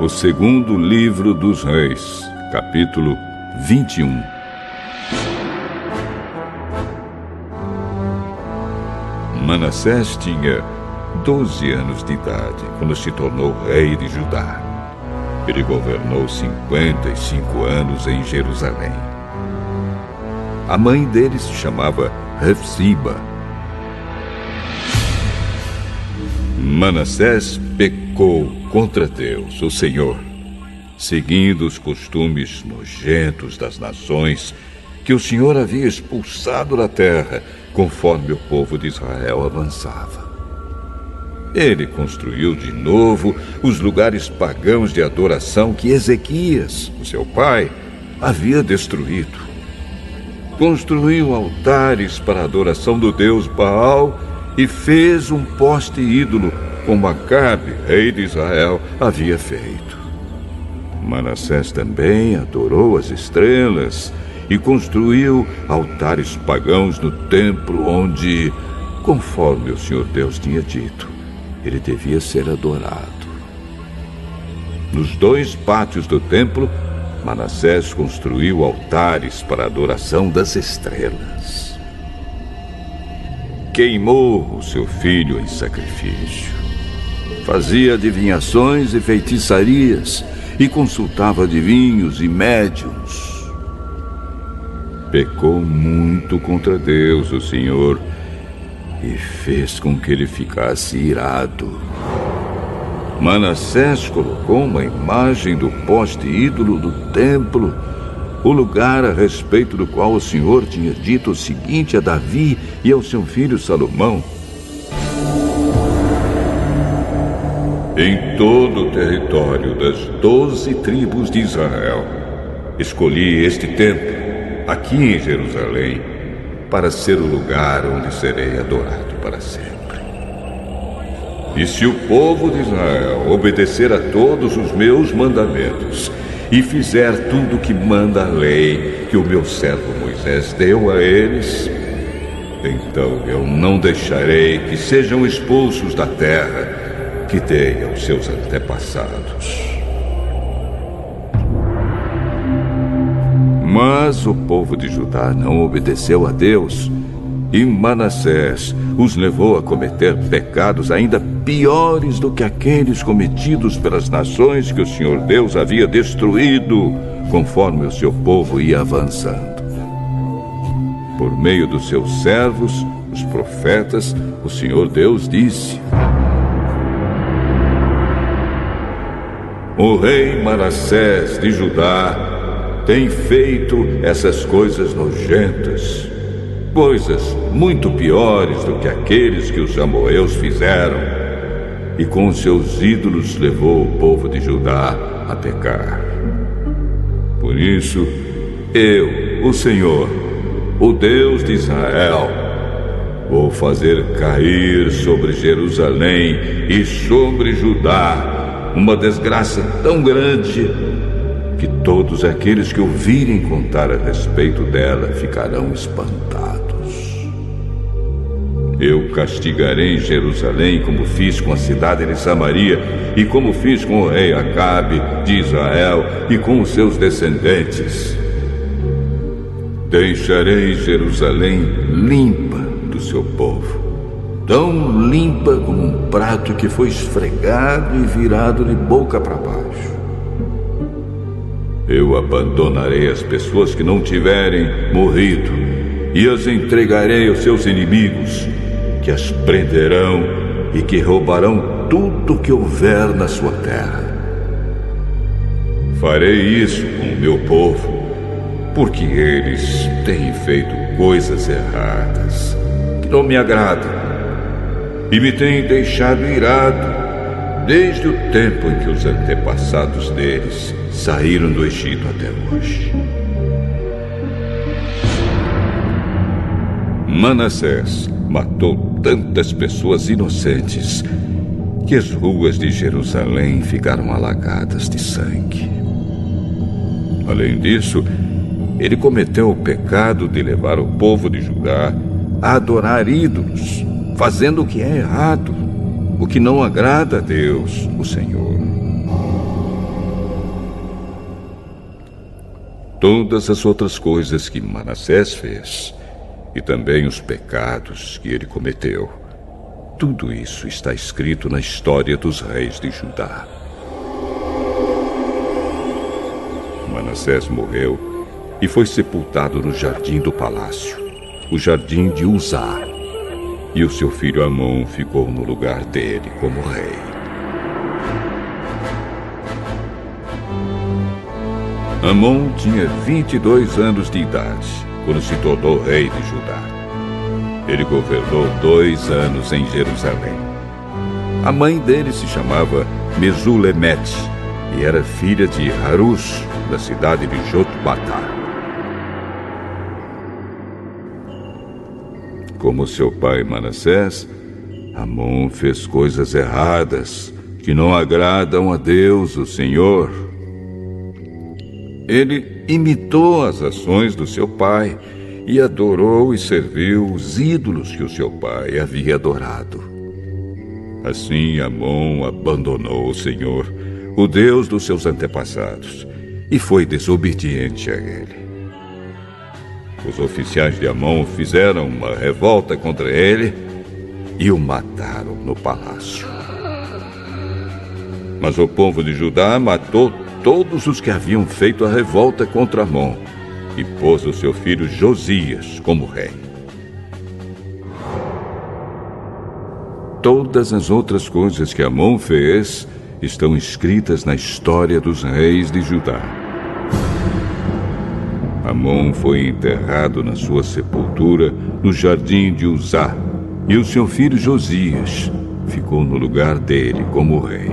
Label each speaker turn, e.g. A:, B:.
A: O segundo livro dos Reis, capítulo 21. Manassés tinha 12 anos de idade quando se tornou rei de Judá. Ele governou 55 anos em Jerusalém. A mãe dele se chamava Hefziba. Manassés pecou contra Deus, o Senhor, seguindo os costumes nojentos das nações que o Senhor havia expulsado da terra conforme o povo de Israel avançava. Ele construiu de novo os lugares pagãos de adoração que Ezequias, o seu pai, havia destruído. Construiu altares para a adoração do deus Baal e fez um poste ídolo, como Acabe, rei de Israel, havia feito. Manassés também adorou as estrelas e construiu altares pagãos no templo onde, conforme o Senhor Deus tinha dito, ele devia ser adorado. Nos 2 pátios do templo, Manassés construiu altares para a adoração das estrelas. Queimou o seu filho em sacrifício. Fazia adivinhações e feitiçarias e consultava adivinhos e médiuns. Pecou muito contra Deus, o Senhor, e fez com que ele ficasse irado. Manassés colocou uma imagem do poste ídolo do templo, o lugar a respeito do qual o Senhor tinha dito o seguinte a Davi e ao seu filho Salomão: em todo o território das 12 tribos de Israel, escolhi este templo, aqui em Jerusalém, para ser o lugar onde serei adorado para sempre. E se o povo de Israel obedecer a todos os meus mandamentos e fizer tudo o que manda a lei que o meu servo Moisés deu a eles, então eu não deixarei que sejam expulsos da terra que dei aos seus antepassados. Mas o povo de Judá não obedeceu a Deus, e Manassés os levou a cometer pecados ainda piores do que aqueles cometidos pelas nações que o Senhor Deus havia destruído, conforme o seu povo ia avançando. Por meio dos seus servos, os profetas, o Senhor Deus disse: o rei Manassés de Judá tem feito essas coisas nojentas, coisas muito piores do que aqueles que os amorreus fizeram, e com seus ídolos levou o povo de Judá a pecar. Por isso, eu, o Senhor, o Deus de Israel, vou fazer cair sobre Jerusalém e sobre Judá uma desgraça tão grande que todos aqueles que ouvirem contar a respeito dela ficarão espantados. Eu castigarei Jerusalém como fiz com a cidade de Samaria e como fiz com o rei Acabe de Israel e com os seus descendentes. Deixarei Jerusalém limpa do seu povo, tão limpa como um prato que foi esfregado e virado de boca para baixo. Eu abandonarei as pessoas que não tiverem morrido e as entregarei aos seus inimigos, que as prenderão e que roubarão tudo que houver na sua terra. Farei isso com o meu povo, porque eles têm feito coisas erradas que não me agradam e me têm deixado irado desde o tempo em que os antepassados deles saíram do Egito até hoje. Manassés matou tantas pessoas inocentes que as ruas de Jerusalém ficaram alagadas de sangue. Além disso, ele cometeu o pecado de levar o povo de Judá a adorar ídolos, fazendo o que é errado, o que não agrada a Deus, o Senhor. todas as outras coisas que Manassés fez, e também os pecados que ele cometeu, tudo isso está escrito na história dos reis de Judá. Manassés morreu e foi sepultado no jardim do palácio, o jardim de Uzá, e o seu filho Amon ficou no lugar dele como rei. Amon tinha 22 anos de idade quando se tornou rei de Judá. Ele governou 2 anos em Jerusalém. A mãe dele se chamava Mesulemete e era filha de Harus, da cidade de Jotbatá. Como seu pai Manassés, Amon fez coisas erradas que não agradam a Deus, o Senhor. Ele imitou as ações do seu pai e adorou e serviu os ídolos que o seu pai havia adorado. Assim, Amon abandonou o Senhor, o Deus dos seus antepassados, e foi desobediente a ele. Os oficiais de Amon fizeram uma revolta contra ele e o mataram no palácio. Mas o povo de Judá matou todos os que haviam feito a revolta contra Amon e pôs o seu filho Josias como rei. Todas as outras coisas que Amon fez estão escritas na história dos reis de Judá. Amon foi enterrado na sua sepultura no jardim de Uzá, e o seu filho Josias ficou no lugar dele como rei.